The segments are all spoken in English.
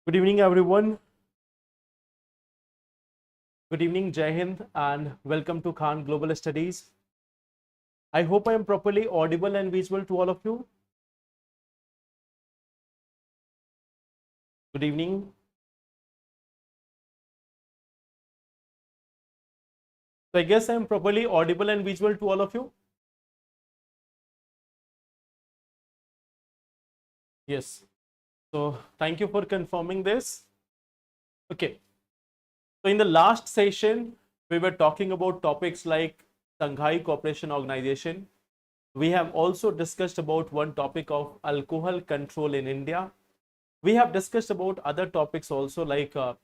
Good evening, everyone. Good evening, Jai Hind, and welcome to Khan Global Studies. I hope I am properly audible and visual to all of you. Good evening. So I guess I am properly audible and visual to all of you. Yes. So thank you for confirming this. Okay. So in the last session, we were talking about topics like Shanghai Cooperation Organization. We have also discussed about one topic of alcohol control in India. We have discussed about other topics also like the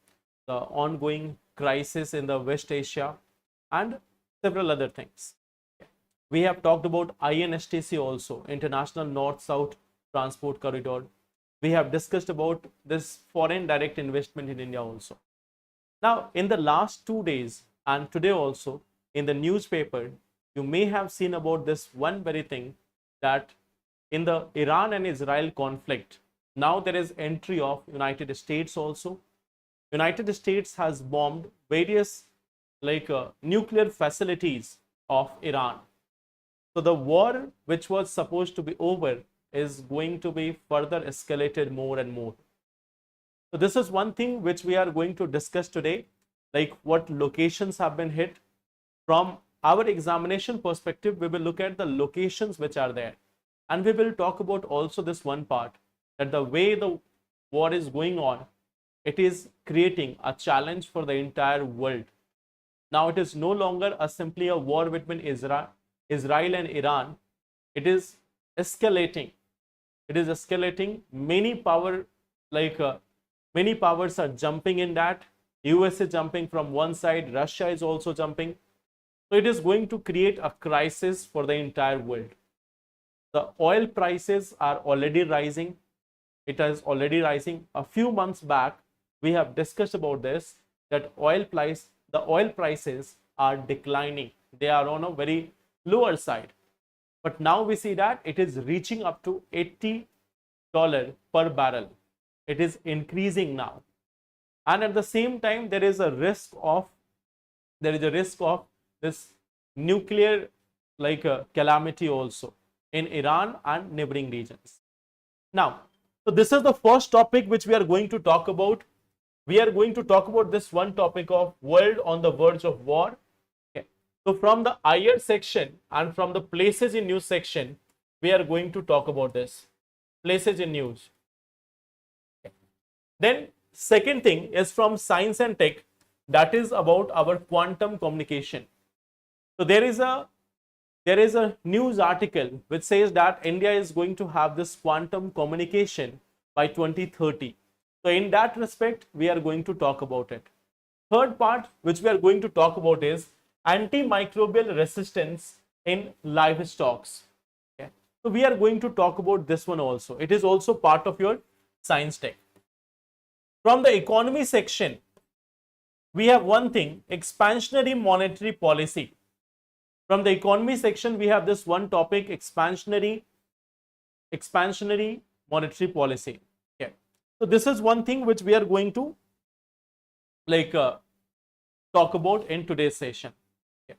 ongoing crisis in the West Asia and several other things. We have talked about INSTC also, International North-South Transport Corridor. We have discussed about this foreign direct investment in India also. Now, in the last 2 days and today also in the newspaper, you may have seen about this one very thing that in the Iran and Israel conflict, now there is entry of United States also. United States has bombed various nuclear facilities of Iran. So the war which was supposed to be over is going to be further escalated more and more. So this is one thing which we are going to discuss today, like what locations have been hit. From our examination perspective, we will look at the locations which are there. And we will talk about also this one part, that the way the war is going on, it is creating a challenge for the entire world. Now it is no longer simply a war between Israel and Iran. It is escalating. It is escalating. Many powers are jumping in that. US is jumping from one side. Russia is also jumping. So it is going to create a crisis for the entire world. The oil prices are already rising. It is already rising. A few months back, we have discussed about this, that the oil prices are declining. They are on a very lower side. But now we see that it is reaching up to $80 per barrel. It is increasing now. And at the same time, there is a risk of this nuclear calamity also in Iran and neighboring regions. Now, so this is the first topic which we are going to talk about. We are going to talk about this one topic of world on the verge of war. Okay. So from the IR section and from the places in news section, we are going to talk about this. Places in news. Okay. Then second thing is from science and tech, that is about our quantum communication. So there is a news article which says that India is going to have this quantum communication by 2030. So in that respect, we are going to talk about it. Third part which we are going to talk about is antimicrobial resistance in livestock. Okay. So we are going to talk about this one also. It is also part of your science tech. From the economy section, we have one thing, expansionary monetary policy. From the economy section, we have this one topic, expansionary monetary policy. Okay. So this is one thing which we are going to talk about in today's session. Okay.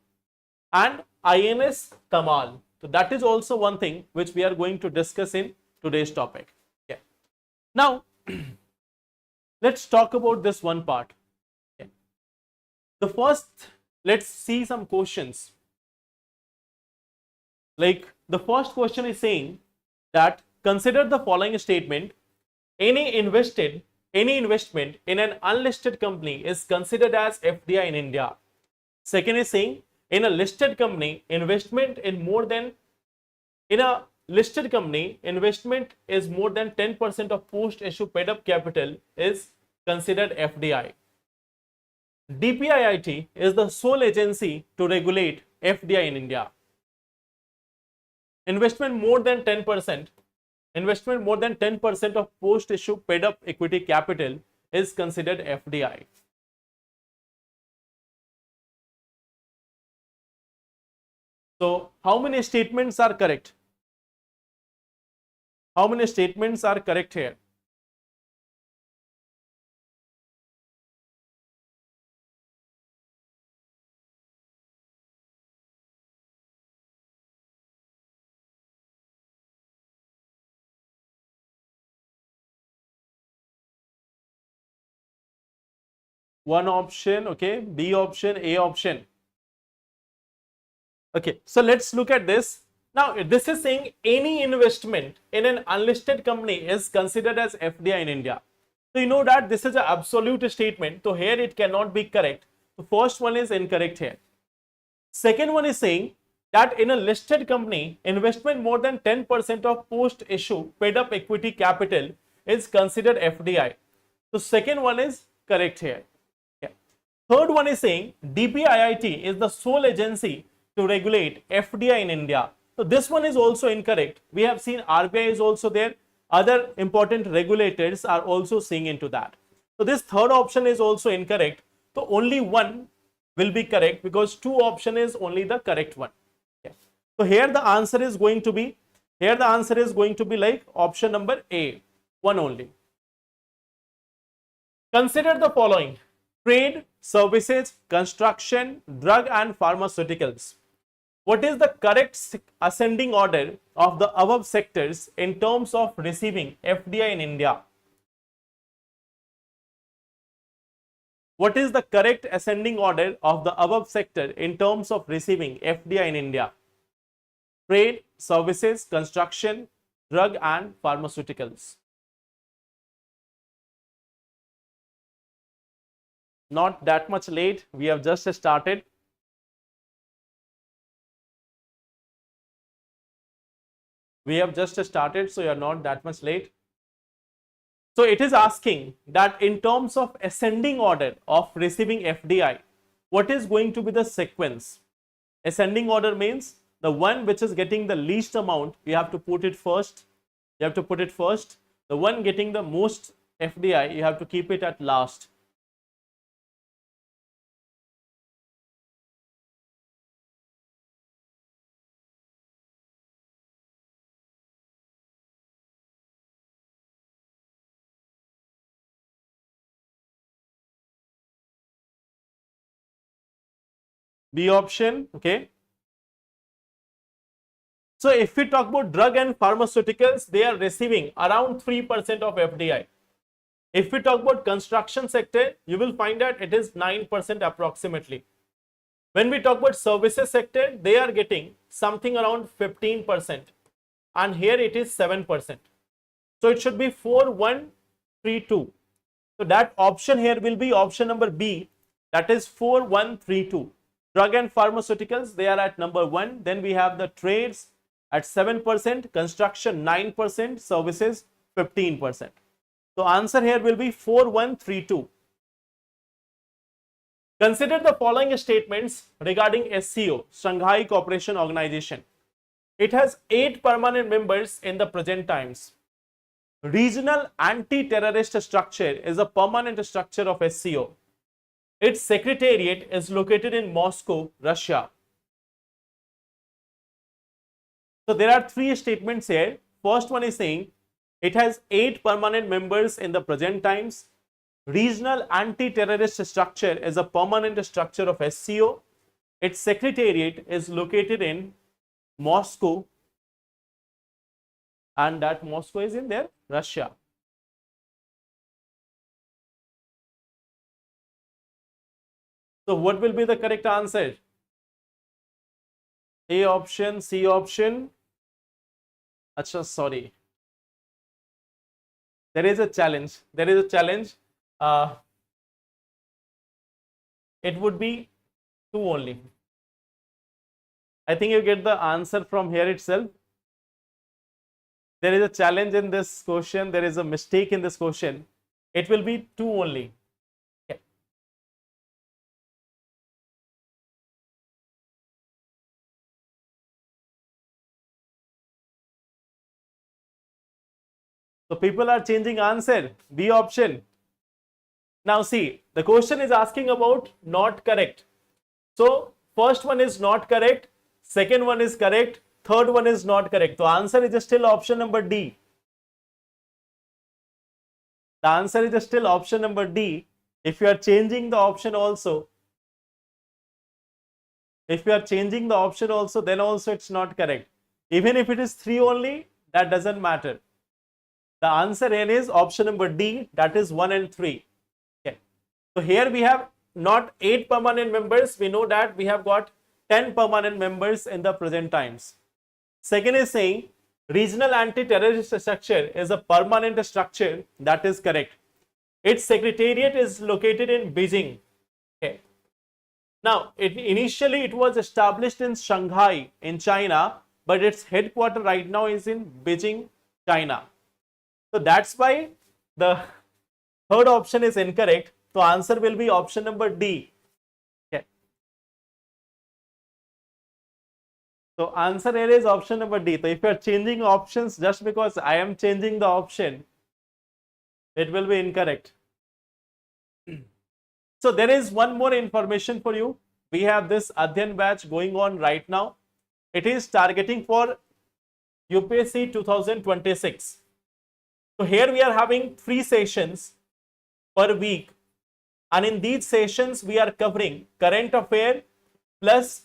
And INS Tamal. So that is also one thing which we are going to discuss in today's topic. Okay. Now, let's talk about this one part. Okay. The first, let's see some questions. Like the first question is saying that consider the following statement: any investment in an unlisted company is considered as FDI in India. Second is saying in a listed company, investment is more than 10% of post-issue paid-up capital is considered FDI. DPIIT is the sole agency to regulate FDI in India. Investment more than 10% of post-issue paid-up equity capital is considered FDI. So, how many statements are correct? How many statements are correct here? One option, okay, B option, A option. Okay, so let's look at this. Now, this is saying any investment in an unlisted company is considered as FDI in India. So, you know that this is an absolute statement. So, here it cannot be correct. The first one is incorrect here. Second one is saying that in a listed company, investment more than 10% of post-issue paid-up equity capital is considered FDI. So, second one is correct here. Yeah. Third one is saying DPIIT is the sole agency to regulate FDI in India. So, this one is also incorrect. We have seen RBI is also there. Other important regulators are also seeing into that. So, this third option is also incorrect. So, only one will be correct because two option is only the correct one. Yeah. So, here the answer is going to be, like option number A, one only. Consider the following: trade, services, construction, drug and pharmaceuticals. What is the correct ascending order of the above sectors in terms of receiving FDI in India? What is the correct ascending order of the above sector in terms of receiving FDI in India? Trade, services, construction, drug and pharmaceuticals. Not that much late. We have just started. So you are not that much late. So it is asking that in terms of ascending order of receiving FDI, what is going to be the sequence? Ascending order means the one which is getting the least amount, you have to put it first. The one getting the most FDI, you have to keep it at last. B option, okay. So if we talk about drug and pharmaceuticals, they are receiving around 3% of FDI. If we talk about construction sector, you will find that it is 9% approximately. When we talk about services sector, they are getting something around 15%, and here it is 7%. So it should be 4132. So that option here will be option number B, that is 4132. Drug and pharmaceuticals, they are at number 1. Then we have the trades at 7%, construction 9%, services 15%. So answer here will be 4132. Consider the following statements regarding SCO, Shanghai Cooperation Organization. It has 8 permanent members in the present times. Regional anti-terrorist structure is a permanent structure of SCO. Its secretariat is located in Moscow, Russia. So there are 3 statements here. First one is saying it has 8 permanent members in the present times. Regional anti-terrorist structure is a permanent structure of SCO. Its secretariat is located in Moscow, and that Moscow is in there, Russia. So what will be the correct answer? A option, C option. Achha, sorry. There is a challenge. It would be 2 only. I think you get the answer from here itself. There is a challenge in this question. There is a mistake in this question. It will be 2 only. Okay. So people are changing answer. B option. Now see, the question is asking about not correct. So first one is not correct, second one is correct, third one is not correct. The answer is still option number D. The answer is still option number D. If you are changing the option also, then also it's not correct. Even if it is 3 only, that doesn't matter. The answer here is option number D, that is 1 and 3. Okay. So here we have not 8 permanent members. We know that we have got 10 permanent members in the present times. Second is saying regional anti-terrorist structure is a permanent structure. That is correct. Its secretariat is located in Beijing. Okay. Now, initially it was established in Shanghai in China, but its headquarters right now is in Beijing, China. So that's why the third option is incorrect. So answer will be option number D. Okay. So answer here is option number D. So if you are changing options just because I am changing the option, it will be incorrect. So there is one more information for you. We have this Adhyan batch going on right now. It is targeting for UPSC 2026. So here we are having 3 sessions per week, and in these sessions we are covering current affair plus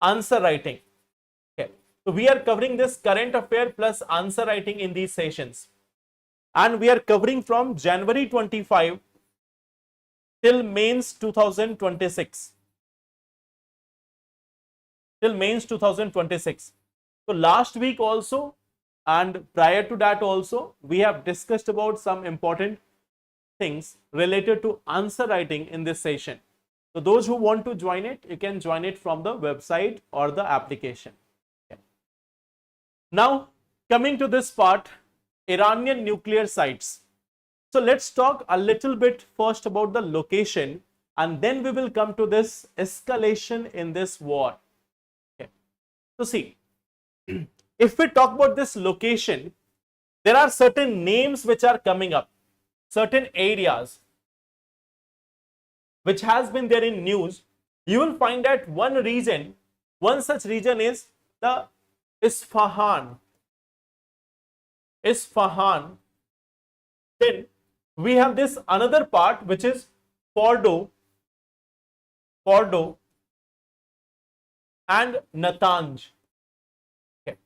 answer writing. Okay. So we are covering this current affair plus answer writing in these sessions, and we are covering from January 25 till mains 2026. Till mains 2026. So last week also and prior to that also we have discussed about some important things related to answer writing in this session. So those who want to join it, you can join it from the website or the application. Okay. Now coming to this part, Iranian nuclear sites. So let's talk a little bit first about the location, and then we will come to this escalation in this war. Okay. So see, if we talk about this location, there are certain names which are coming up, certain areas which has been there in news. You will find that one such region is the Isfahan. Then we have this another part which is Fordo and Natanz. Okay.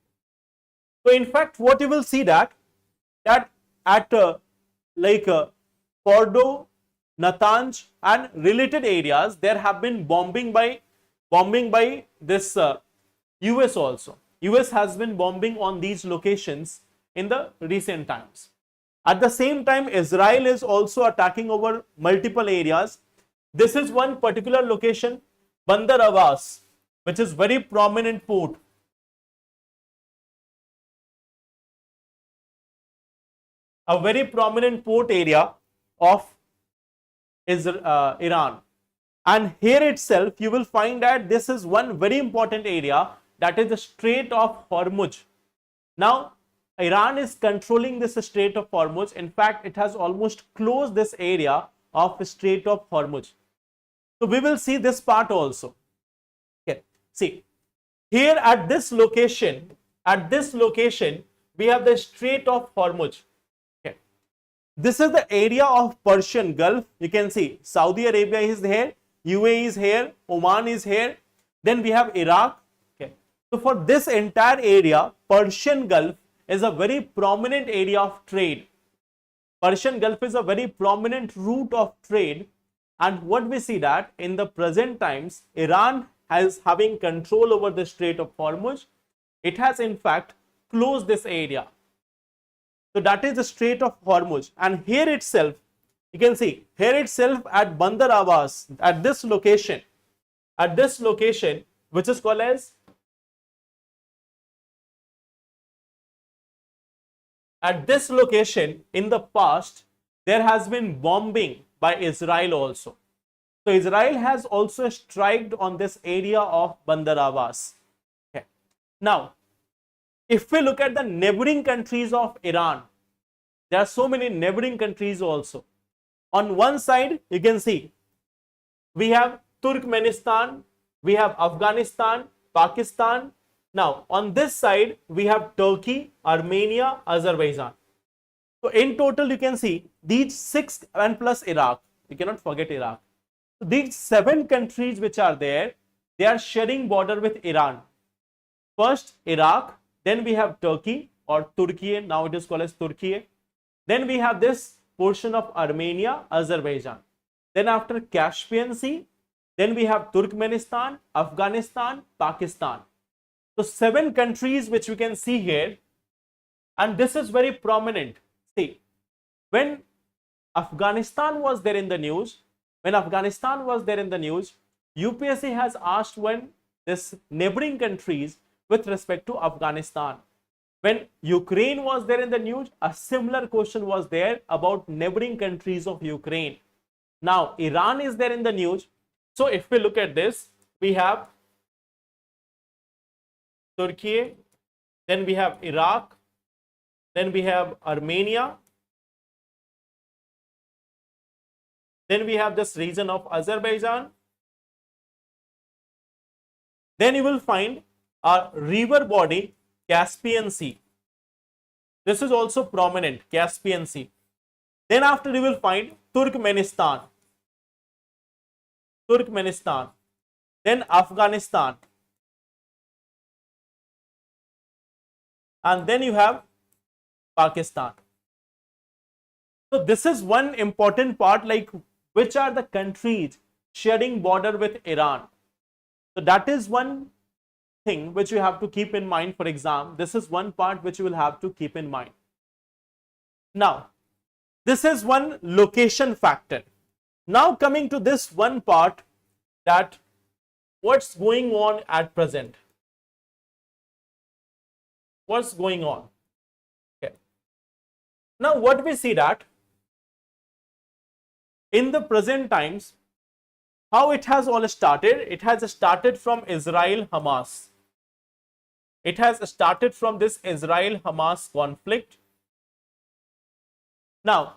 So in fact what you will see that at Fordo, Natanz and related areas, there have been bombing by this US also. US has been bombing on these locations in the recent times. At the same time, Israel is also attacking over multiple areas. This is one particular location, Bandar Abbas, which is very prominent port. A very prominent port area of Iran. And here itself, you will find that this is one very important area, that is the Strait of Hormuz. Now, Iran is controlling this Strait of Hormuz. In fact, it has almost closed this area of Strait of Hormuz. So we will see this part also. Okay. See, here at this location, we have the Strait of Hormuz. Okay. This is the area of Persian Gulf. You can see Saudi Arabia is here, UAE is here, Oman is here. Then we have Iraq. Okay. So for this entire area, Persian Gulf is a very prominent area of trade. Persian Gulf is a very prominent route of trade, and what we see that in the present times, Iran has having control over the Strait of Hormuz. It has in fact closed this area. So that is the Strait of Hormuz, and here itself, you can see here itself at Bandar Abbas, at this location, which is called as at this location, in the past, there has been bombing by Israel also. So Israel has also striked on this area of Bandar Abbas. Okay. Now, if we look at the neighboring countries of Iran, there are so many neighboring countries also. On one side, you can see we have Turkmenistan, we have Afghanistan, Pakistan. Now, on this side, we have Turkey, Armenia, Azerbaijan. So, in total, you can see these 6 and plus Iraq. You cannot forget Iraq. So, these 7 countries which are there, they are sharing border with Iran. First, Iraq. Then we have Turkey or Turkey. Now it is called as Turkey. Then we have this portion of Armenia, Azerbaijan. then after Caspian Sea, then we have Turkmenistan, Afghanistan, Pakistan. So 7 countries which we can see here, and this is very prominent. See, when Afghanistan was there in the news, UPSC has asked when this neighboring countries with respect to Afghanistan. When Ukraine was there in the news, a similar question was there about neighboring countries of Ukraine. Now, Iran is there in the news. So, if we look at this, we have Turkey, then we have Iraq, then we have Armenia, then we have this region of Azerbaijan. Then you will find a river body, Caspian Sea. This is also prominent, Caspian Sea. Then after you will find Turkmenistan, then Afghanistan, and then you have Pakistan. So this is one important part, like which are the countries sharing border with Iran. So that is one thing which you have to keep in mind for exam. This is one part which you will have to keep in mind. Now, this is one location factor. Now coming to this one part, that what's going on at present. What's going on? Okay. Now what we see that in the present times, how it has all started? It has started from Israel-Hamas. It has started from this Israel-Hamas conflict. Now,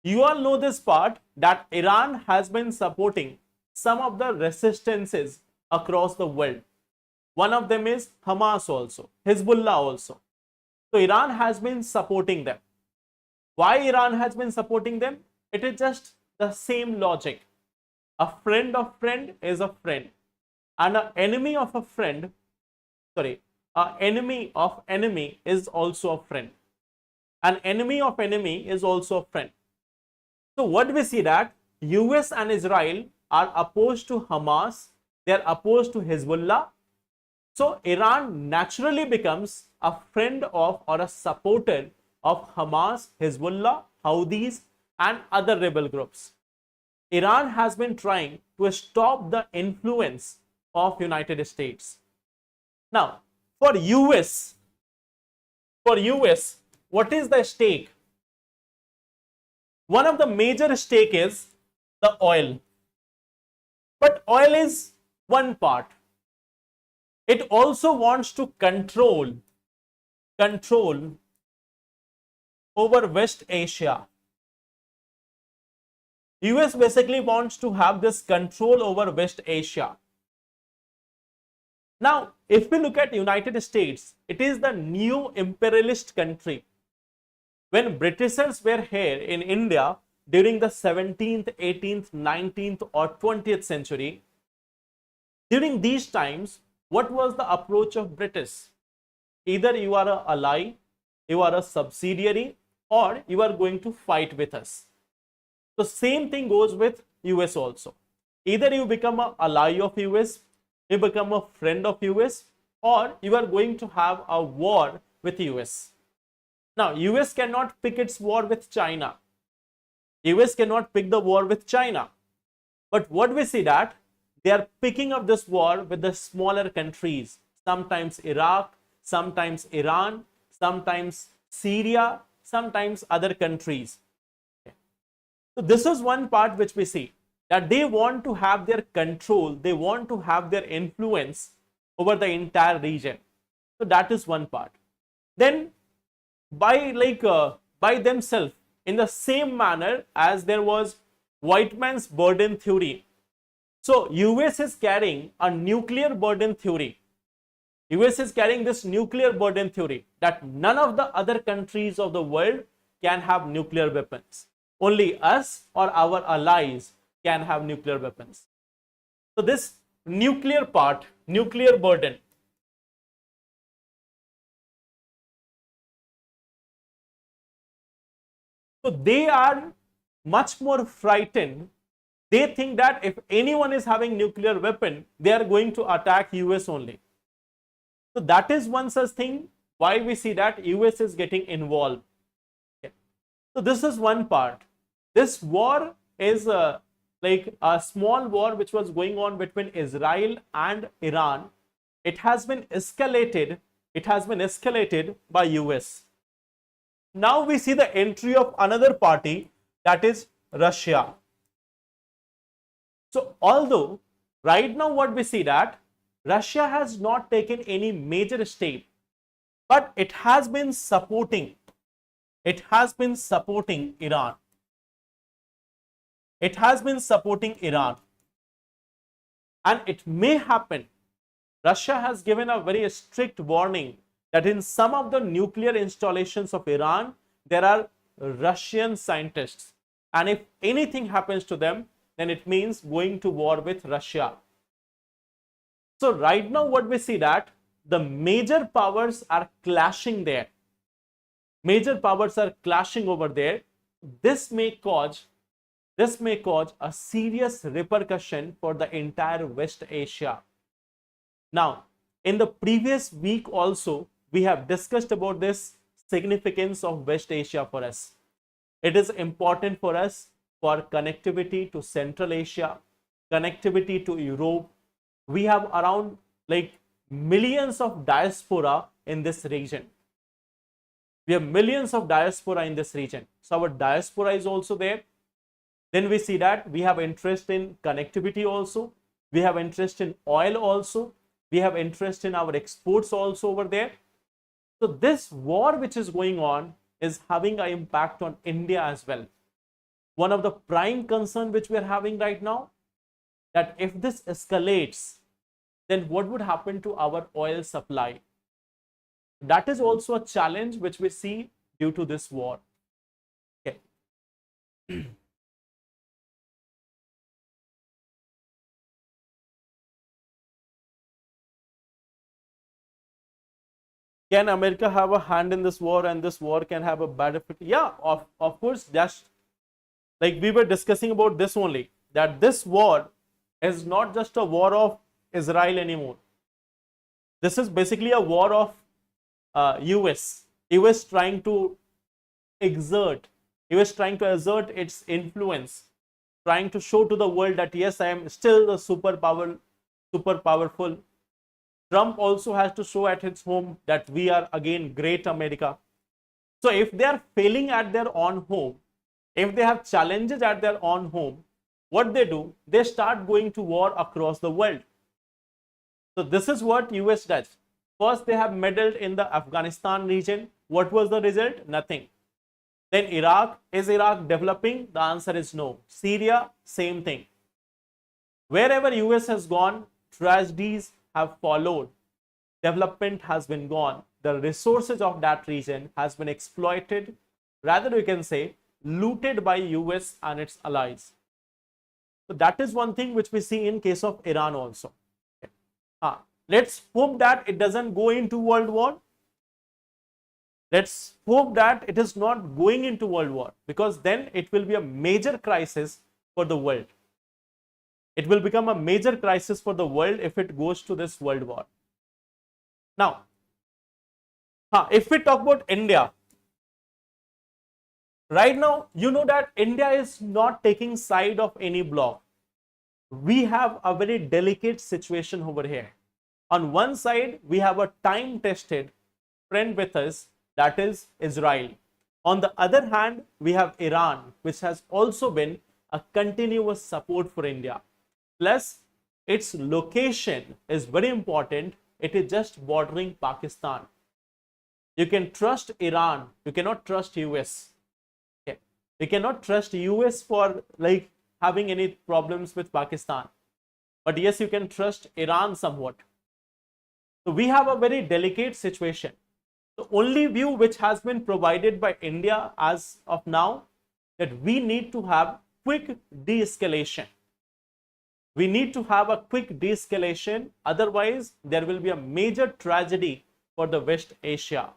you all know this part that Iran has been supporting some of the resistances across the world. One of them is Hamas also, Hezbollah also. So Iran has been supporting them. Why Iran has been supporting them? It is just the same logic. A friend of friend is a friend, and an enemy of a friend, an enemy of enemy is also a friend. An enemy of enemy is also a friend. So what we see that US and Israel are opposed to Hamas, they are opposed to Hezbollah. So Iran naturally becomes a friend of or a supporter of Hamas, Hezbollah, Houthis and other rebel groups. Iran has been trying to stop the influence of United States. Now, for US, what is the stake? One of the major stake is the oil. But oil is one part. It also wants to control over West Asia. US basically wants to have this control over West Asia. Now, if we look at United States, it is the new imperialist country. When Britishers were here in India during the 17th, 18th, 19th or 20th century, during these times, what was the approach of British? Either you are an ally, you are a subsidiary, or you are going to fight with us. The same thing goes with US also. Either you become an ally of US, you become a friend of US, or you are going to have a war with US. Now, US cannot pick its war with China. US cannot pick the war with China. But what we see that they are picking up this war with the smaller countries. Sometimes Iraq, sometimes Iran, sometimes Syria, sometimes other countries. Okay. So this is one part which we see, that they want to have their control, they want to have their influence over the entire region. So that is one part. Then by themselves, in the same manner as there was white man's burden theory. So US is carrying a nuclear burden theory. US is carrying this nuclear burden theory that none of the other countries of the world can have nuclear weapons. Only us or our allies can have nuclear weapons. So this nuclear part, nuclear burden. So they are much more frightened They think that if anyone is having nuclear weapon, they are going to attack US only. So that is one such thing why we see that US is getting involved. Okay. So this is one part. This war is like a small war which was going on between Israel and Iran. It has been escalated. It has been escalated by US. Now we see the entry of another party, that is Russia. So although right now what we see that Russia has not taken any major step, but it has been supporting Iran. It has been supporting Iran. And it may happen, Russia has given a very strict warning that in some of the nuclear installations of Iran, there are Russian scientists. And if anything happens to them, then it means going to war with Russia. So right now what we see that the major powers are clashing there. Major powers are clashing over there. This may cause a serious repercussion for the entire West Asia. Now, in the previous week also, we have discussed about this significance of West Asia for us. It is important for us for connectivity to Central Asia, connectivity to Europe. We have around like millions of diaspora in this region. We have millions of diaspora in this region. So our diaspora is also there. Then we see that we have interest in connectivity also. We have interest in oil also. We have interest in our exports also over there. So this war which is going on is having an impact on India as well. One of the prime concern which we are having right now, that if this escalates, then what would happen to our oil supply? That is also a challenge which we see due to this war. Okay. Can America have a hand in this war and this war can have a bad effect? Yeah, of course, just like we were discussing about this only, that this war is not just a war of Israel anymore. This is basically a war of US. US trying to exert its influence, trying to show to the world that yes, I am still the super powerful. Trump also has to show at his home that we are again great America. So if they are failing at their own home, if they have challenges at their own home, what they do, they start going to war across the world. So this is what US does. First, they have meddled in the Afghanistan region. What was the result? Nothing. Then Iraq, is Iraq developing? The answer is no. Syria, same thing. Wherever US has gone, tragedies have followed. Development has been gone. The resources of that region has been exploited, rather you can say looted by US and its allies. So that is one thing which we see in case of Iran also. Let's hope that it doesn't go into world war. Let's hope that it is not going into world war, because then it will be a major crisis for the world. It will become a major crisis for the world if it goes to this world war. Now, if we talk about India, right now, you know that India is not taking side of any bloc. We have a very delicate situation over here. On one side, we have a time-tested friend with us, that is Israel. On the other hand, we have Iran, which has also been a continuous support for India. Plus, its location is very important. It is just bordering Pakistan. You can trust Iran. You cannot trust US. Okay. You cannot trust US for like having any problems with Pakistan. But yes, you can trust Iran somewhat. So we have a very delicate situation. The only view which has been provided by India as of now, that we need to have quick de-escalation. We need to have a quick de-escalation, otherwise there will be a major tragedy for the West Asia.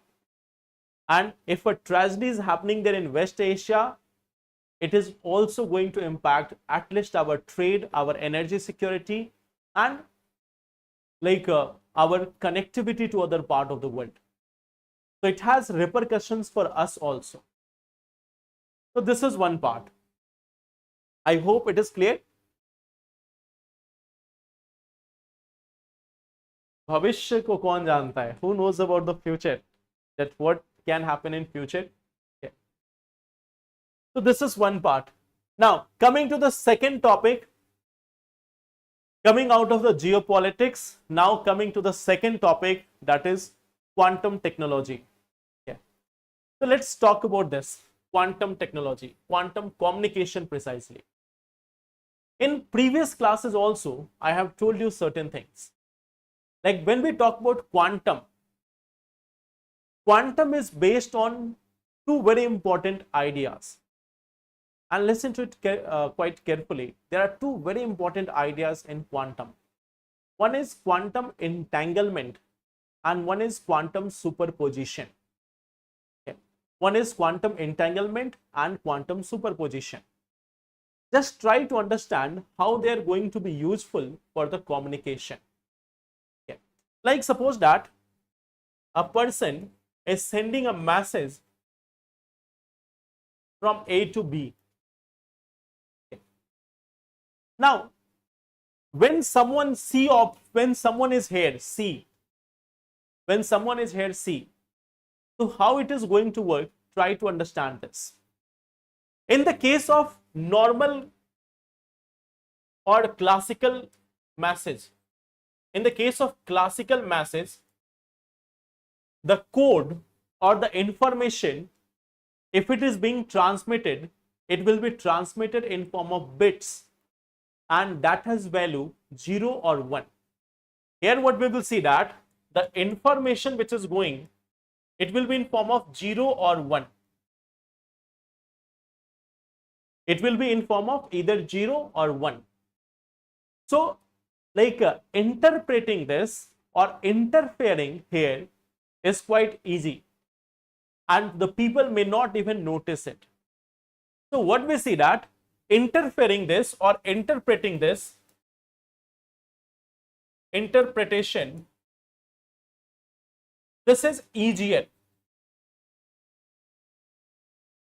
And if a tragedy is happening there in West Asia, it is also going to impact at least our trade, our energy security, and our connectivity to other part of the world. So it has repercussions for us also. So this is one part. I hope it is clear. भविष्य को कौन जानता है? Who knows about the future? That what can happen in future? Okay. So this is one part. Now coming to the second topic, coming out of the geopolitics, now coming to the second topic, that is quantum technology. Okay. So let's talk about this quantum technology, quantum communication precisely. In previous classes also, I have told you certain things. Like when we talk about quantum, quantum is based on two very important ideas. And listen to it quite carefully. There are two very important ideas in quantum. One is quantum entanglement and one is quantum superposition. Okay. One is quantum entanglement and quantum superposition. Just try to understand how they are going to be useful for the communication. Okay. Like suppose that a person is sending a message from A to B. Now, when someone is here, C, when someone is here, C, so how it is going to work, try to understand this. In the case of normal or classical message, in the case of classical message, the code or the information, if it is being transmitted, it will be transmitted in form of bits. And that has value 0 or 1. Here what we will see that the information which is going, it will be in form of 0 or 1. It will be in form of either 0 or 1. So interpreting this or interfering here is quite easy. And the people may not even notice it. So what we see that interfering this or interpreting this, interpretation, this is easier.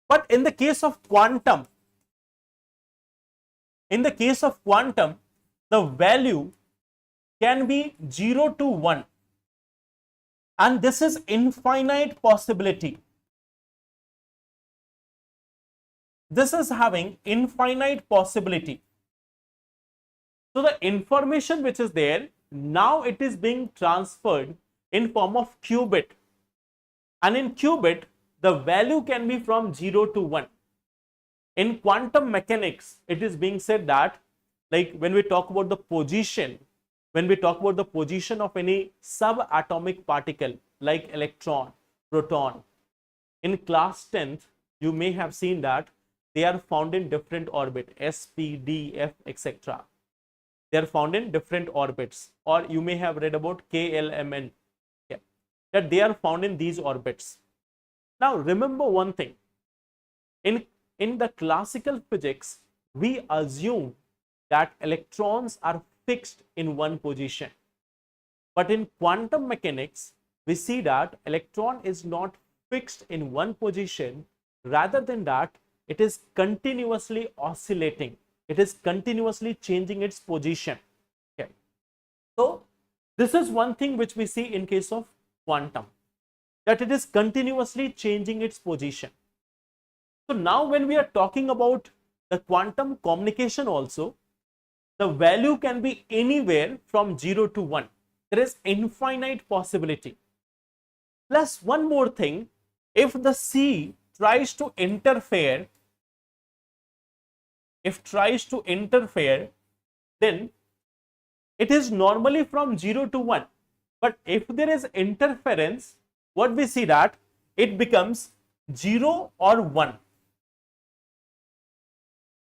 But in the case of quantum, the value can be 0 to 1. And this is infinite possibility. This is having infinite possibility. So the information which is there, now it is being transferred in form of qubit. And in qubit, the value can be from 0 to 1. In quantum mechanics, it is being said that, like when we talk about the position, of any subatomic particle like electron, proton, in class 10th, you may have seen that they are found in different orbit, S, P, D, F, etc. They are found in different orbits, or you may have read about K, L, M, N, yeah, that they are found in these orbits. Now remember one thing, in the classical physics, we assume that electrons are fixed in one position. But in quantum mechanics, we see that electron is not fixed in one position, rather than that, it is continuously oscillating. It is continuously changing its position. Okay. So this is one thing which we see in case of quantum, that it is continuously changing its position. So now when we are talking about the quantum communication also, the value can be anywhere from 0 to 1. There is infinite possibility. Plus one more thing, if the C tries to interfere, then it is normally from 0 to 1. But if there is interference, what we see that it becomes 0 or 1.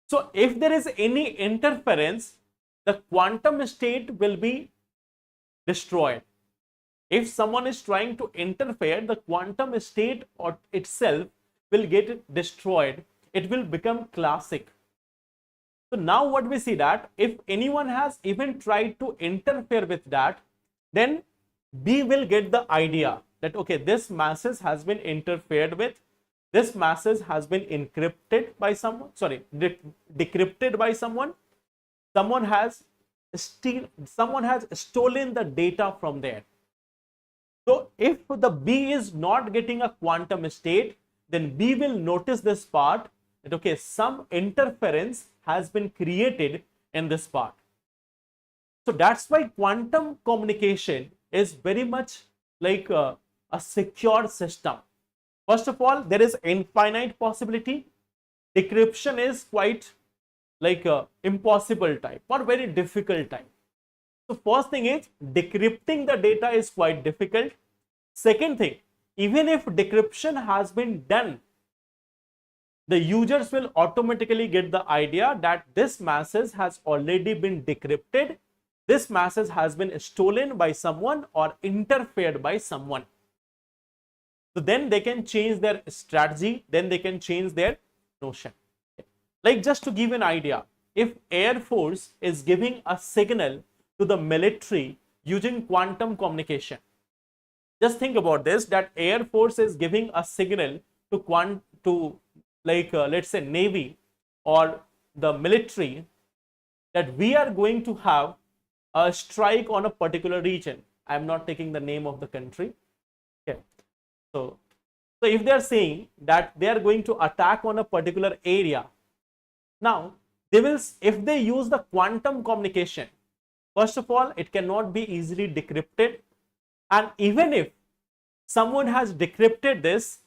So if there is any interference, the quantum state will be destroyed. If someone is trying to interfere, the quantum state or itself will get destroyed, it will become classic. So now what we see that if anyone has even tried to interfere with that, then B will get the idea that okay, this message has been interfered with, this message has been encrypted by someone, sorry, decrypted by someone, someone has stolen the data from there. So if the B is not getting a quantum state, then B will notice this part that okay, some interference has been created in this part. So that's why quantum communication is very much like a secure system. First of all, there is infinite possibility. Decryption is quite like a impossible type or very difficult type. So first thing is decrypting the data is quite difficult. Second thing, even if decryption has been done, the users will automatically get the idea that this message has already been decrypted, this message has been stolen by someone or interfered by someone. So then they can change their strategy, then they can change their notion. Like just to give an idea, if Air Force is giving a signal to the military using quantum communication, just think about this, that Air Force is giving a signal to let's say Navy or the military that we are going to have a strike on a particular region. I am not taking the name of the country. Okay. So if they are saying that they are going to attack on a particular area, now they will, if they use the quantum communication, first of all, it cannot be easily decrypted, and even if someone has decrypted this,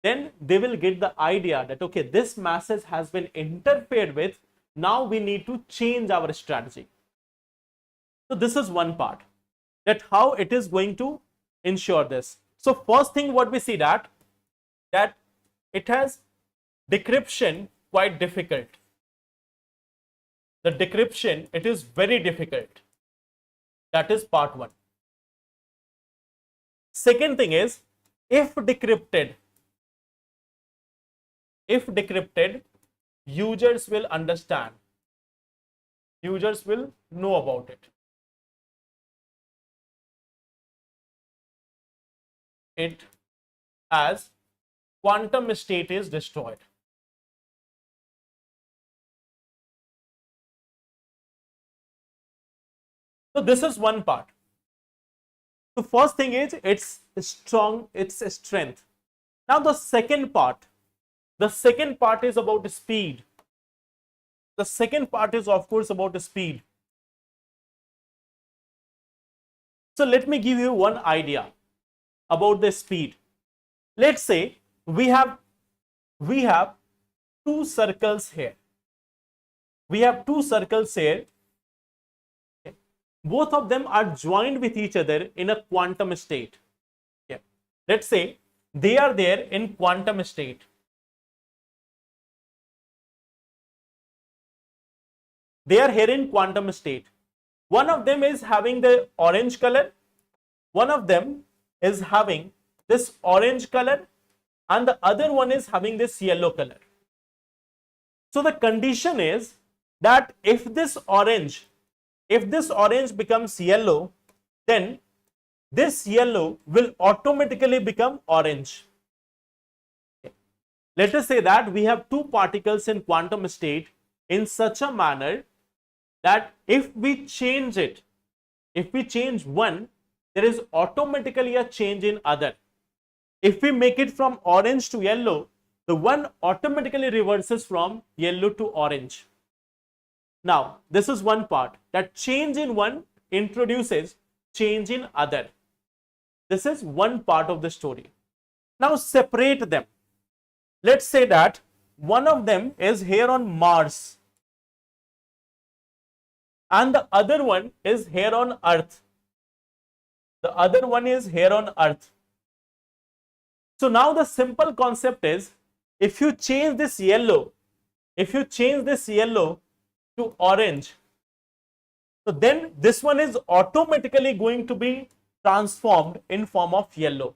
then they will get the idea that okay, this message has been interfered with, now we need to change our strategy. So this is one part, that how it is going to ensure this. So first thing what we see that it has decryption quite difficult. The decryption, it is very difficult. That is part one. Second thing is, if decrypted, users will understand, users will know about it. It as quantum state is destroyed. So this is one part. So first thing is it's strong, it's a strength. Now the second part is about speed. The second part is of course about speed. So let me give you one idea about the speed. Let's say we have two circles here. We have two circles here. Both of them are joined with each other in a quantum state. Okay. Let's say they are there in quantum state. They are here in quantum state. One of them is having the orange color. One of them is having this orange color, and the other one is having this yellow color. So the condition is that if this orange becomes yellow, then this yellow will automatically become orange. Okay. Let us say that we have two particles in quantum state in such a manner that if we change it, if we change one, there is automatically a change in other. If we make it from orange to yellow, the one automatically reverses from yellow to orange. Now, this is one part, that change in one introduces change in other. This is one part of the story. Now, separate them. Let's say that one of them is here on Mars and the other one is here on Earth. The other one is here on Earth. So now the simple concept is, if you change this yellow to orange, so then this one is automatically going to be transformed in form of yellow.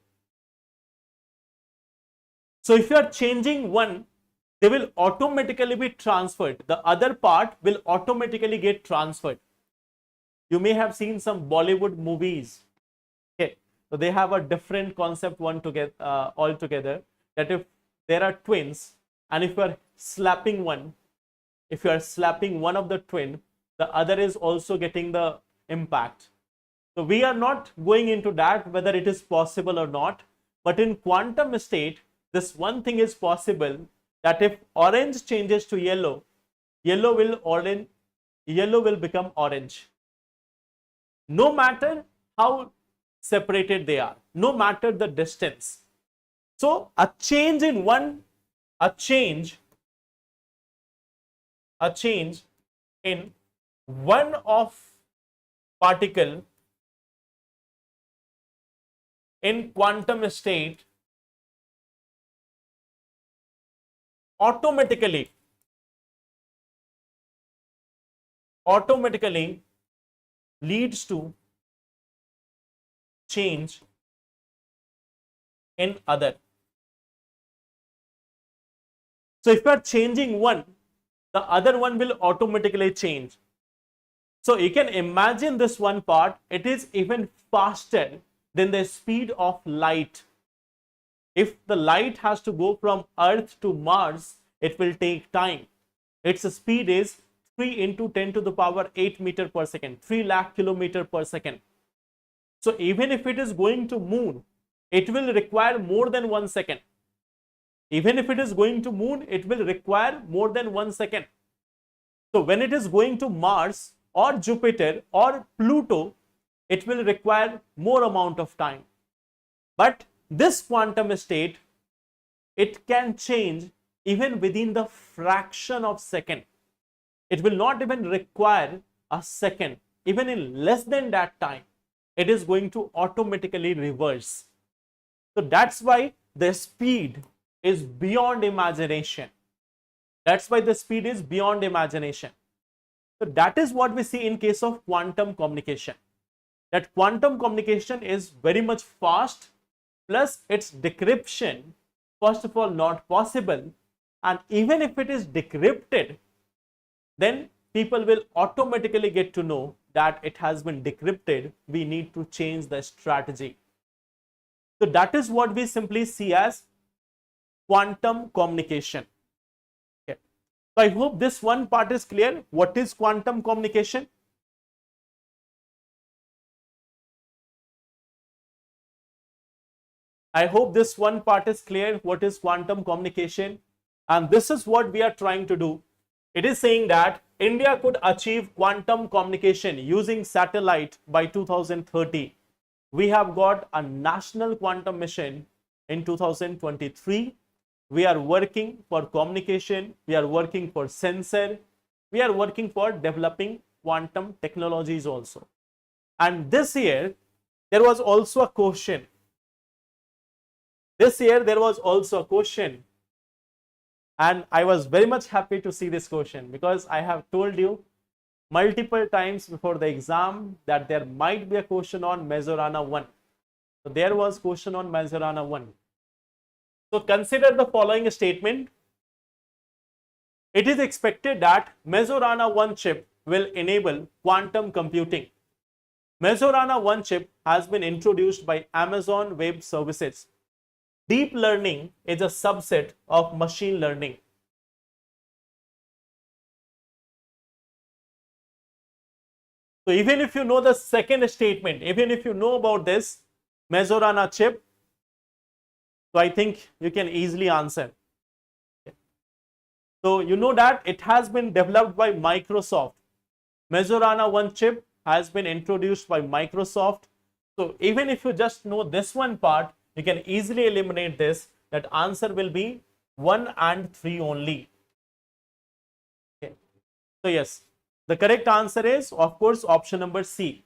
So if you are changing one, they will automatically be transferred. The other part will automatically get transferred. You may have seen some Bollywood movies. Okay, so they have a different concept one together altogether. That if there are twins, and if you are slapping one, if you are slapping one of the twin, the other is also getting the impact. So we are not going into that whether it is possible or not, but in quantum state, this one thing is possible, that if orange changes to yellow, yellow will become orange. No matter how separated they are, no matter the distance. So a change in one of particle in quantum state automatically leads to change in other. So if you are changing one, the other one will automatically change. So you can imagine this one part, it is even faster than the speed of light. If the light has to go from Earth to Mars, it will take time. Its speed is 3 into 10 to the power 8 meter per second, 3 lakh kilometer per second. So even if it is going to moon, it will require more than 1 second. Even if it is going to moon, it will require more than 1 second. So when it is going to Mars or Jupiter or Pluto, it will require more amount of time. But this quantum state, it can change even within the fraction of second. It will not even require a second. Even in less than that time, it is going to automatically reverse. So that's why the speed is beyond imagination. That's why the speed is beyond imagination. So that is what we see in case of quantum communication. That quantum communication is very much fast, plus its decryption, first of all, not possible. And even if it is decrypted, then people will automatically get to know that it has been decrypted. We need to change the strategy. So that is what we simply see as quantum communication. Okay. So I hope this one part is clear. What is quantum communication? I hope this one part is clear. What is quantum communication? And this is what we are trying to do. It is saying that India could achieve quantum communication using satellite by 2030. We have got a national quantum mission in 2023. We are working for communication. We are working for sensor. We are working for developing quantum technologies also. And this year, there was also a question. And I was very much happy to see this question, because I have told you multiple times before the exam that there might be a question on Majorana 1. So there was question on Majorana 1. So consider the following statement. It is expected that Majorana 1 chip will enable quantum computing. Majorana 1 chip has been introduced by Amazon Web Services. Deep learning is a subset of machine learning. So even if you know the second statement, even if you know about this Majorana chip, so I think you can easily answer. So you know that it has been developed by Microsoft. Majorana 1 chip has been introduced by Microsoft. So even if you just know this one part, you can easily eliminate this. That answer will be 1 and 3 only. Okay. So yes, the correct answer is, of course, option number C.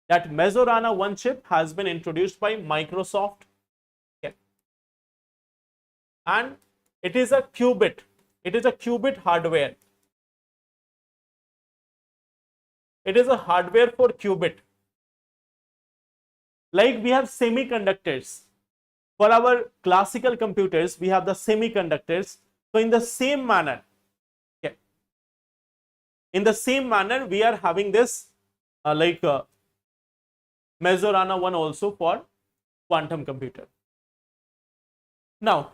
That Majorana 1 chip has been introduced by Microsoft. Okay. And it is a qubit. It is a qubit hardware. It is a hardware for qubit. Like we have semiconductors. For our classical computers, we have the semiconductors. So in the same manner, okay, in the same manner, we are having this Majorana one also for quantum computer. Now,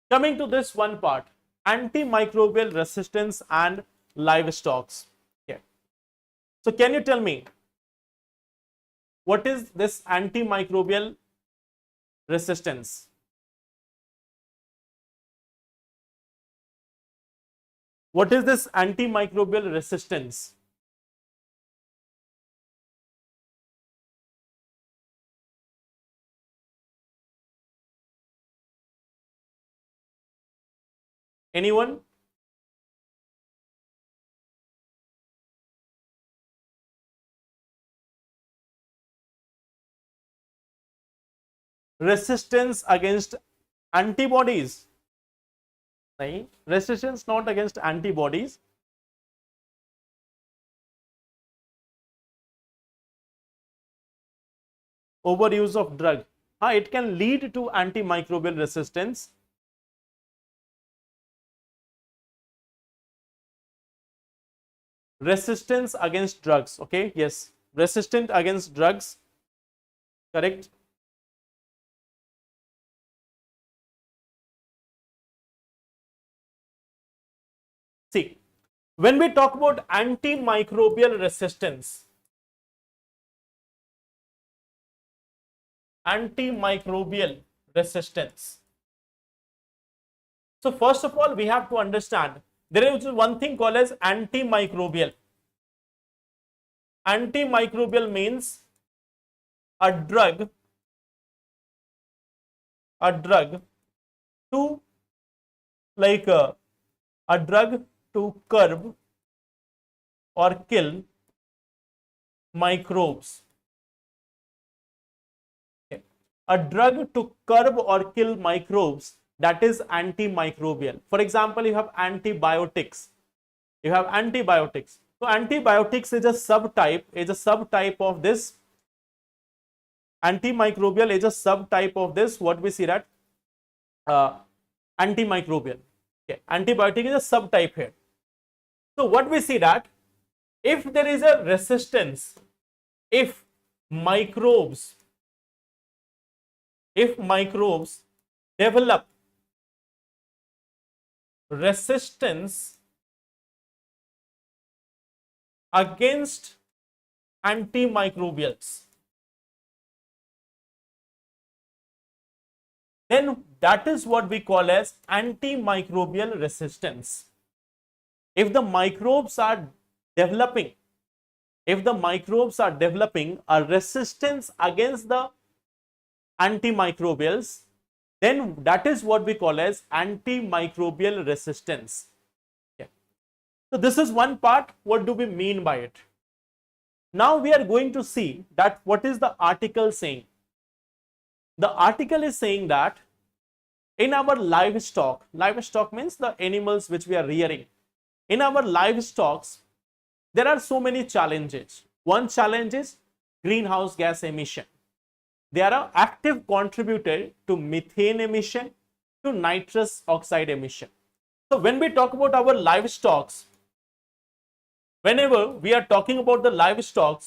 coming to this one part, antimicrobial resistance and livestocks. Okay. So can you tell me what is this antimicrobial resistance? What is this antimicrobial resistance? Anyone? Resistance against antibodies. Right? Resistance not against antibodies. Overuse of drug. It can lead to antimicrobial resistance. Resistance against drugs. Okay, yes. Resistant against drugs. Correct. See, when we talk about antimicrobial resistance, so first of all, we have to understand there is one thing called as antimicrobial. Antimicrobial means a drug to a drug to curb or kill microbes. Okay. A drug to curb or kill microbes, that is antimicrobial. For example, you have antibiotics. So antibiotics is a subtype of this. Antimicrobial is a subtype of this. What we see that antimicrobial. Okay. Antibiotic is a subtype here. So what we see that if there is a resistance, if microbes develop resistance against antimicrobials, then that is what we call as antimicrobial resistance. If the microbes are developing a resistance against the antimicrobials, then that is what we call as antimicrobial resistance. Okay. So this is one part. What do we mean by it? Now we are going to see that what is the article saying. The article is saying that in our livestock means the animals which we are rearing. In our livestock, there are so many challenges. One challenge is greenhouse gas emission. They are an active contributor to methane emission, to nitrous oxide emission. So when we talk about our livestock, whenever we are talking about the livestock,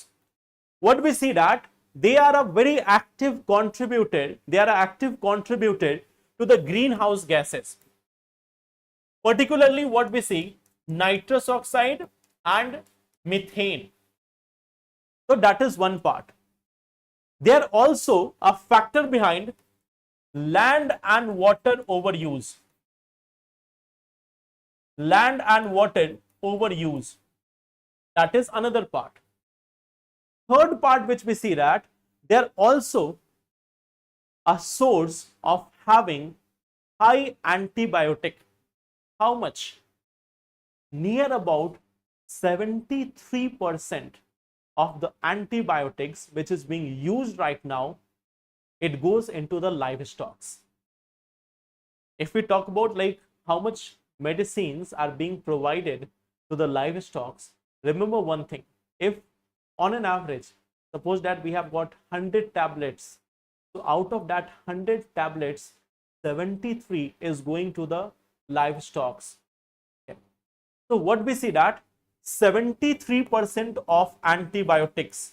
what we see that they are a very active contributor. They are an active contributor to the greenhouse gases. Particularly what we see, nitrous oxide and methane. So that is one part. They are also a factor behind land and water overuse. Land and water overuse. That is another part. Third part which we see that they are also a source of having high antibiotic. How much? Near about 73% of the antibiotics which is being used right now, it goes into the livestock. If we talk about like how much medicines are being provided to the livestock, remember one thing. If on an average, suppose that we have got 100 tablets, so out of that 100 tablets, 73 is going to the livestock. Okay. So what we see that 73% of antibiotics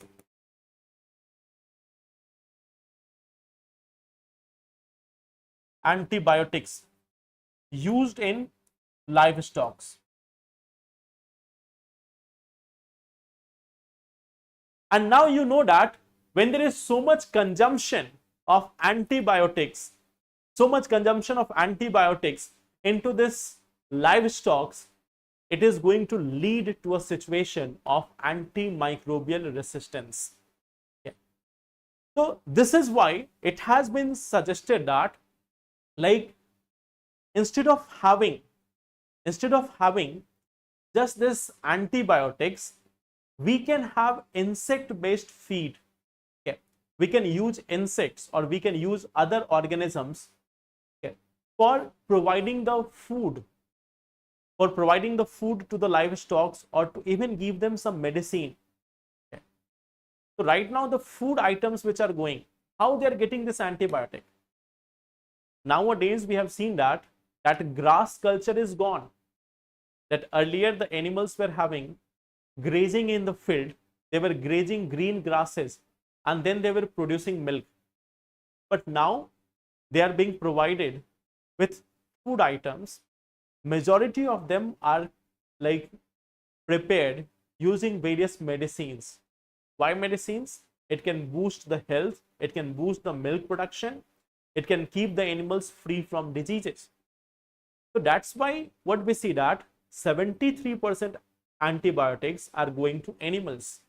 used in livestock. And now you know that when there is so much consumption of antibiotics, into this livestock, it is going to lead to a situation of antimicrobial resistance. Okay. So this is why it has been suggested that, like, instead of having just this antibiotics, we can have insect based feed. Okay. We can use insects or we can use other organisms, okay, for providing the food to the livestock, or to even give them some medicine. Okay. So right now the food items which are going, how they are getting this antibiotic? Nowadays we have seen that grass culture is gone. That earlier the animals were having grazing in the field, they were grazing green grasses and then they were producing milk. But now they are being provided with food items. Majority of them are like prepared using various medicines. Why medicines? It can boost the health, it can boost the milk production, it can keep the animals free from diseases. So that's why what we see that 73% antibiotics are going to animals.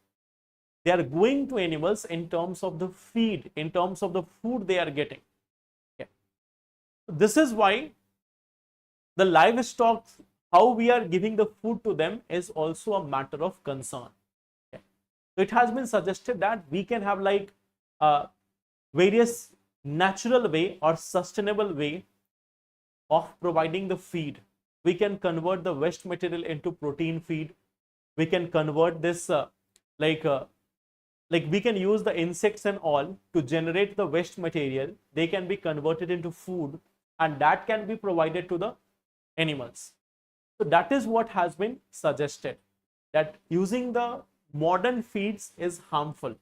They are going to animals in terms of the feed, in terms of the food they are getting. Okay. This is why the livestock, how we are giving the food to them, is also a matter of concern. Okay. So it has been suggested that we can have like various natural way or sustainable way of providing the feed. We can convert the waste material into protein feed. We can convert this like we can use the insects and all to generate the waste material. They can be converted into food and that can be provided to the animals. So that is what has been suggested, that using the modern feeds is harmful.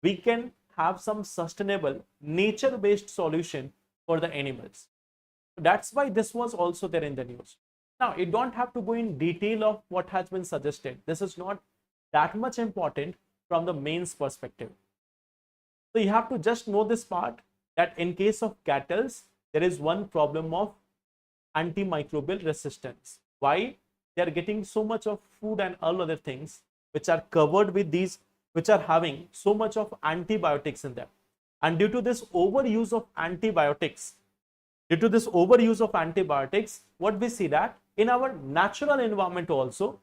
We can have some sustainable nature based solution for the animals. That's why this was also there in the news. Now, you don't have to go in detail of what has been suggested. This is not that much important from the mains perspective. So you have to just know this part, that in case of cattle, there is one problem of antimicrobial resistance. Why? They are getting so much of food and all other things which are covered with these, which are having so much of antibiotics in them. And due to this overuse of antibiotics, what we see that in our natural environment also,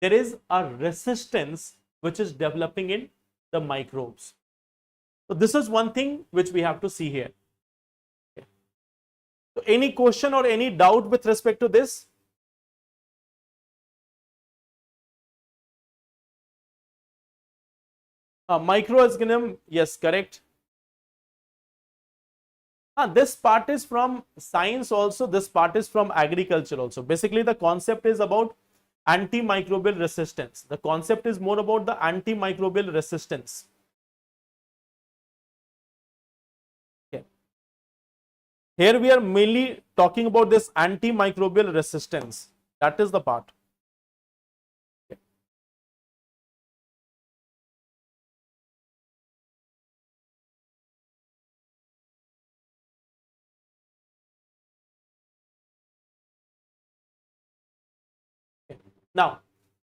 there is a resistance which is developing in the microbes. So this is one thing which we have to see here. Okay. So any question or any doubt with respect to this? Microorganism, yes, correct. This part is from science also, this part is from agriculture also. Basically, the concept is about antimicrobial resistance. The concept is more about the antimicrobial resistance. Okay. Here we are mainly talking about this antimicrobial resistance. That is the part. Okay. Now,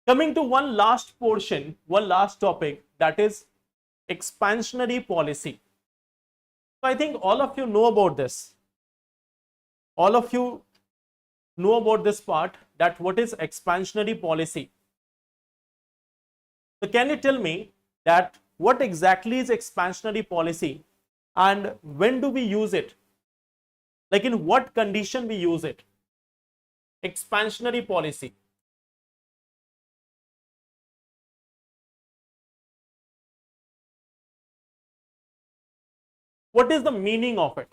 coming to one last portion, one last topic, that is expansionary policy. So I think all of you know about this. All of you know about this part, that what is expansionary policy. So can you tell me that what exactly is expansionary policy and when do we use it? Like in what condition we use it? Expansionary policy. What is the meaning of it?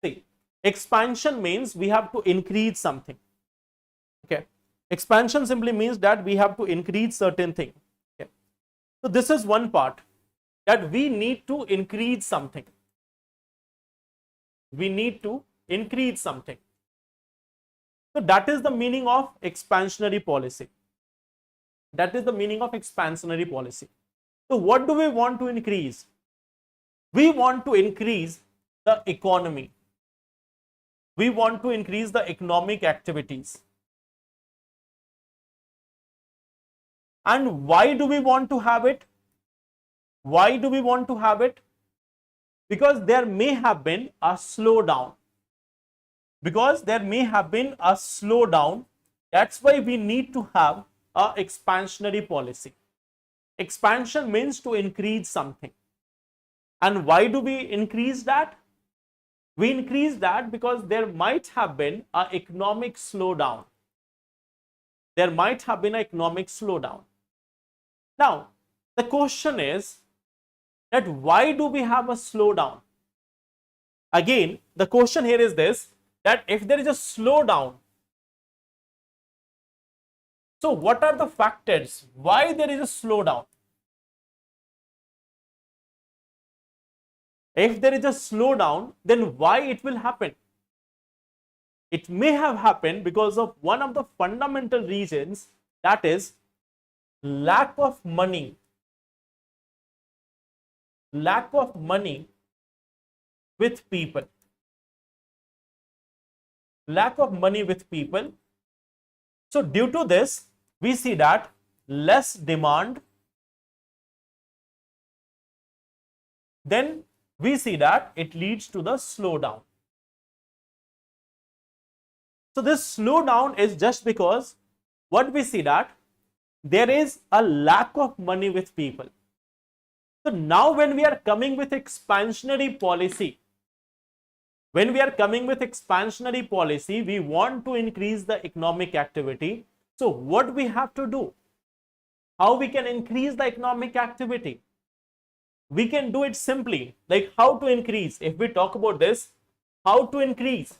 See, Expansion means we have to increase something. Okay. Expansion simply means that we have to increase certain thing. Okay. So this is one part, that we need to increase something. We need to increase something. So that is the meaning of expansionary policy. That is the meaning of expansionary policy. So what do we want to increase? We want to increase the economy. We want to increase the economic activities. And why do we want to have it? Why do we want to have it? Because there may have been a slowdown. Because there may have been a slowdown. That's why we need to have an expansionary policy. Expansion means to increase something. And why do we increase that? We increase that because there might have been an economic slowdown. There might have been an economic slowdown. Now, the question is that why do we have a slowdown? Again, the question here is this, that if there is a slowdown, so what are the factors why there is a slowdown? If there is a slowdown, then why it will happen? It may have happened because of one of the fundamental reasons, that is lack of money. Lack of money with people. Lack of money with people. So due to this, we see that less demand, then we see that it leads to the slowdown. So this slowdown is just because what we see that there is a lack of money with people. So now when we are coming with expansionary policy, we want to increase the economic activity. So what we have to do? How we can increase the economic activity? We can do it simply, like how to increase. If we talk about this, how to increase?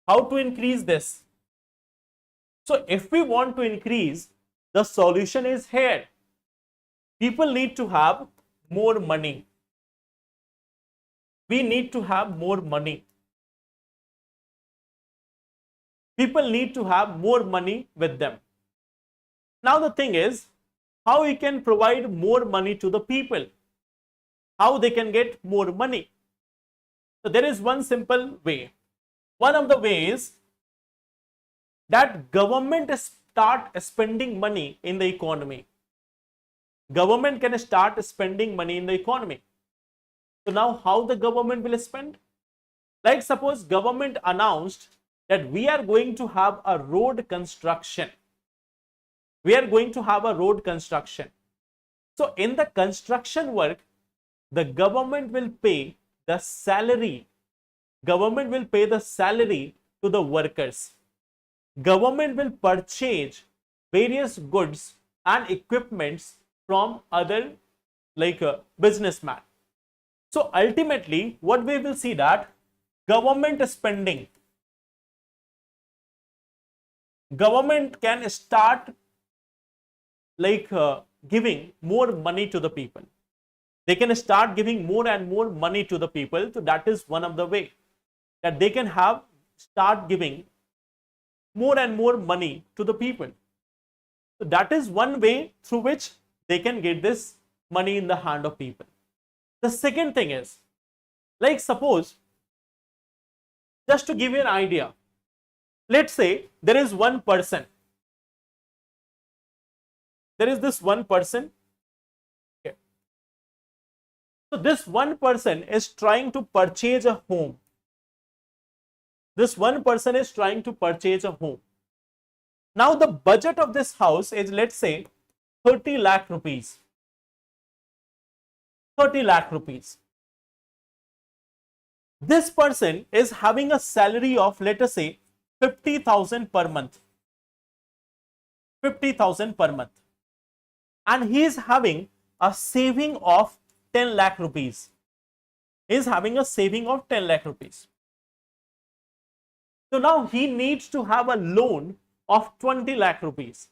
How to increase this? So if we want to increase, the solution is here. People need to have more money. We need to have more money. People need to have more money with them. Now the thing is, how we can provide more money to the people? How they can get more money? So there is one simple way. One of the ways that government start spending money in the economy. Government can start spending money in the economy. So now how the government will spend? Like suppose government announced that we are going to have a road construction. We are going to have a road construction. So in the construction work, the government will pay the salary. Government will pay the salary to the workers. Government will purchase various goods and equipments from other businessmen. So ultimately, what we will see that government spending, government can start giving more money to the people. They can start giving more and more money to the people. So that is one of the way that they can start giving more and more money to the people. So that is one way through which they can get this money in the hand of people. The second thing is, like suppose, just to give you an idea, let's say there is one person. There is this one person. Okay. So this one person is trying to purchase a home. This one person is trying to purchase a home. Now the budget of this house is, let's say, 30 lakh rupees. 30 lakh rupees. This person is having a salary of, let us say, 50,000 per month. 50,000 per month. And he is having a saving of 10 lakh rupees. is having a saving of 10 lakh rupees. So now he needs to have a loan of 20 lakh rupees.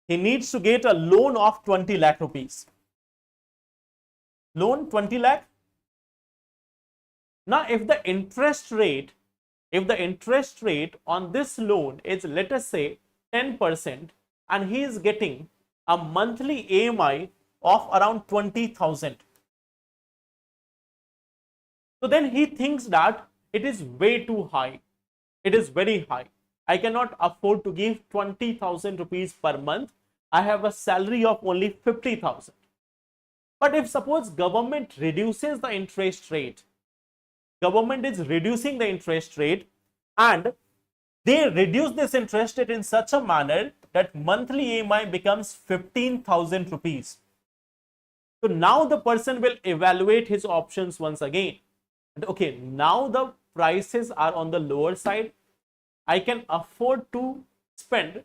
He needs to get a loan of 20 lakh rupees. Loan 20 lakh. Now, if the interest rate on this loan is, let us say, 10%, and he is getting a monthly AMI of around 20,000. So then he thinks that it is way too high. It is very high. I cannot afford to give 20,000 rupees per month. I have a salary of only 50,000. But if suppose government reduces the interest rate, government is reducing the interest rate, and they reduce this interest rate in such a manner that monthly AMI becomes 15,000 rupees. So now the person will evaluate his options once again. And okay, now the prices are on the lower side. I can afford to spend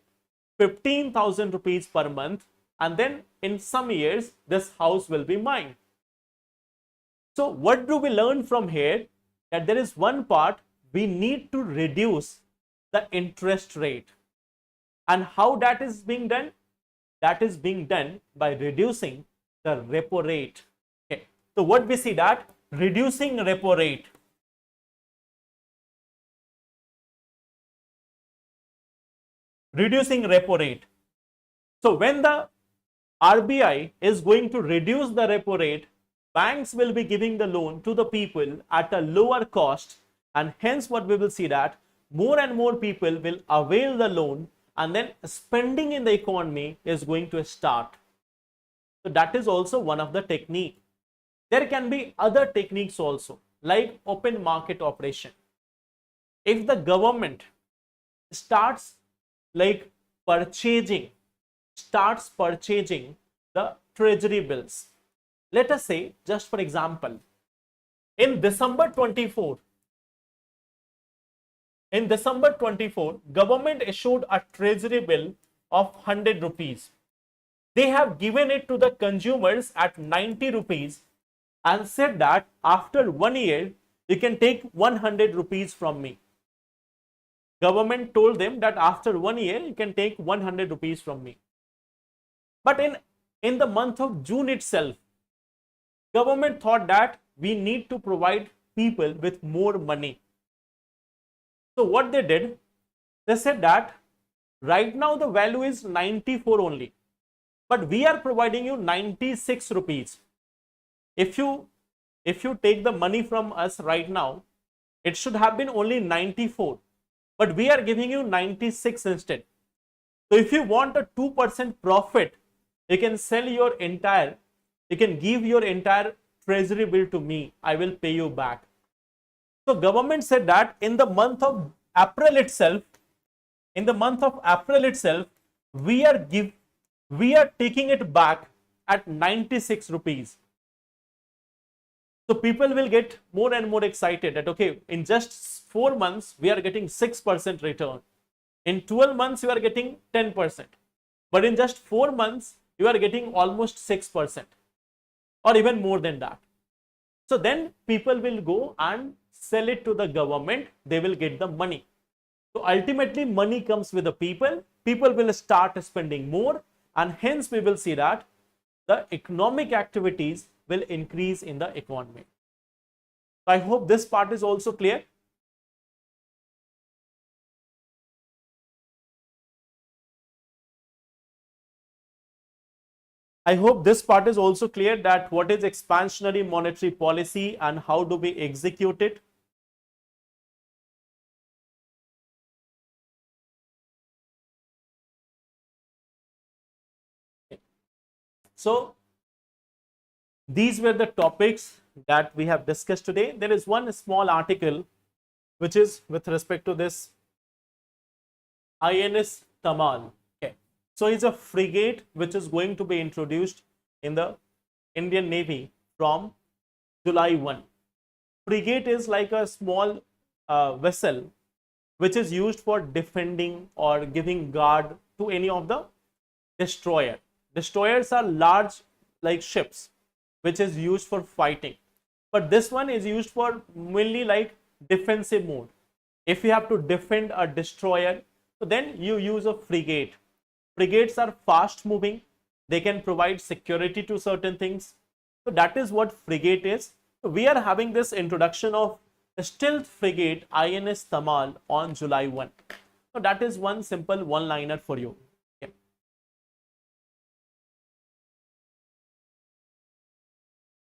15,000 rupees per month, and then in some years this house will be mine. So what do we learn from here? That there is one part we need to reduce the interest rate. And how that is being done? That is being done by reducing the repo rate. Okay. So what we see, that reducing repo rate. Reducing repo rate. So when the RBI is going to reduce the repo rate, banks will be giving the loan to the people at a lower cost, and hence what we will see, that more and more people will avail the loan, and then spending in the economy is going to start. So that is also one of the technique. There can be other techniques also, like open market operation. If the government starts purchasing the treasury bills, let us say, just for example, in December 24, government issued a treasury bill of 100 rupees. They have given it to the consumers at 90 rupees and said that after 1 year, you can take 100 rupees from me. Government told them that after 1 year, you can take 100 rupees from me. But in the month of June itself, government thought that we need to provide people with more money. So what they did, they said that right now the value is 94 only, but we are providing you 96 rupees. If you take the money from us right now, it should have been only 94, but we are giving you 96 instead. So if you want a 2% profit, you can give your entire treasury bill to me. I will pay you back. So government said that in the month of April itself, we are taking it back at 96 rupees. So people will get more and more excited that okay, in just 4 months we are getting 6% return. In 12 months you are getting 10%. But in just 4 months you are getting almost 6% or even more than that. So then people will go and sell it to the government. They will get the money. So ultimately money comes with the people. People will start spending more, and hence we will see that the economic activities will increase in the economy. So I hope this part is also clear. I hope this part is also clear, that what is expansionary monetary policy and how do we execute it. So these were the topics that we have discussed today. There is one small article which is with respect to this INS Tamal. Okay. So it's a frigate which is going to be introduced in the Indian Navy from July 1. Frigate is like a small vessel which is used for defending or giving guard to any of the destroyer. Destroyers are large like ships which is used for fighting. but this one is used for mainly like defensive mode. If you have to defend a destroyer, so then you use a frigate. Frigates are fast moving, they can provide security to certain things. So that is what frigate is. So we are having this introduction of a stealth frigate INS Tamal on July 1. So that is one simple one-liner for you. Okay.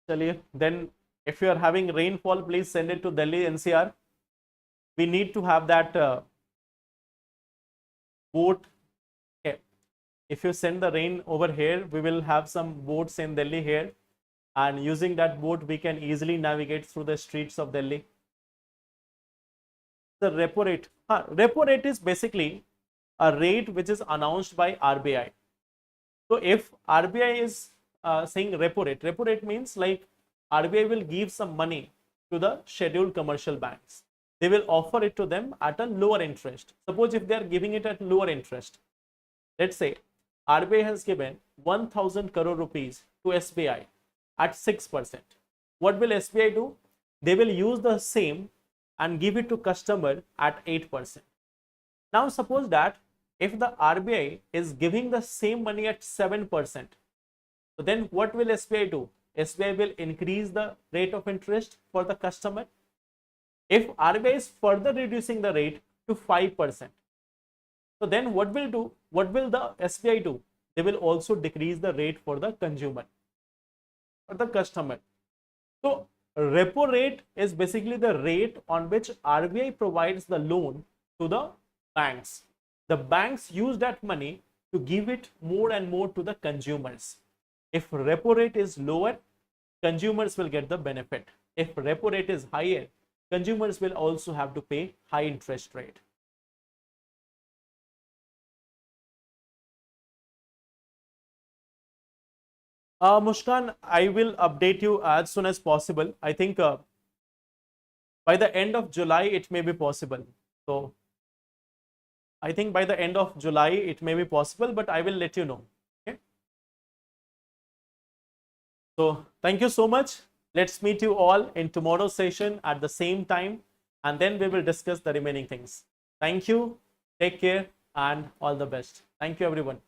Chaliye, then if you are having rainfall, please send it to Delhi NCR. We need to have that boat. Okay. If you send the rain over here, we will have some boats in Delhi here, and using that boat we can easily navigate through the streets of Delhi. The repo rate. Repo rate is basically a rate which is announced by RBI. So if RBI is saying repo rate means like RBI will give some money to the scheduled commercial banks. They will offer it to them at a lower interest. Suppose if they are giving it at lower interest, let's say RBI has given 1000 crore rupees to SBI at 6%. What will SBI do? They will use the same and give it to customer at 8%. Now suppose that if the RBI is giving the same money at 7%, so then what will SBI do? SBI will increase the rate of interest for the customer. If RBI is further reducing the rate to 5%, so then what will the SBI do? They will also decrease the rate for the consumer or the customer. So repo rate is basically the rate on which RBI provides the loan to the banks. The banks use that money to give it more and more to the consumers. If repo rate is lower, consumers will get the benefit. If repo rate is higher, consumers will also have to pay high interest rate. Mushkan, I will update you as soon as possible. I think by the end of July, it may be possible. So I think by the end of July, it may be possible, but I will let you know. Okay. So thank you so much. Let's meet you all in tomorrow's session at the same time, and then we will discuss the remaining things. Thank you. Take care and all the best. Thank you, everyone.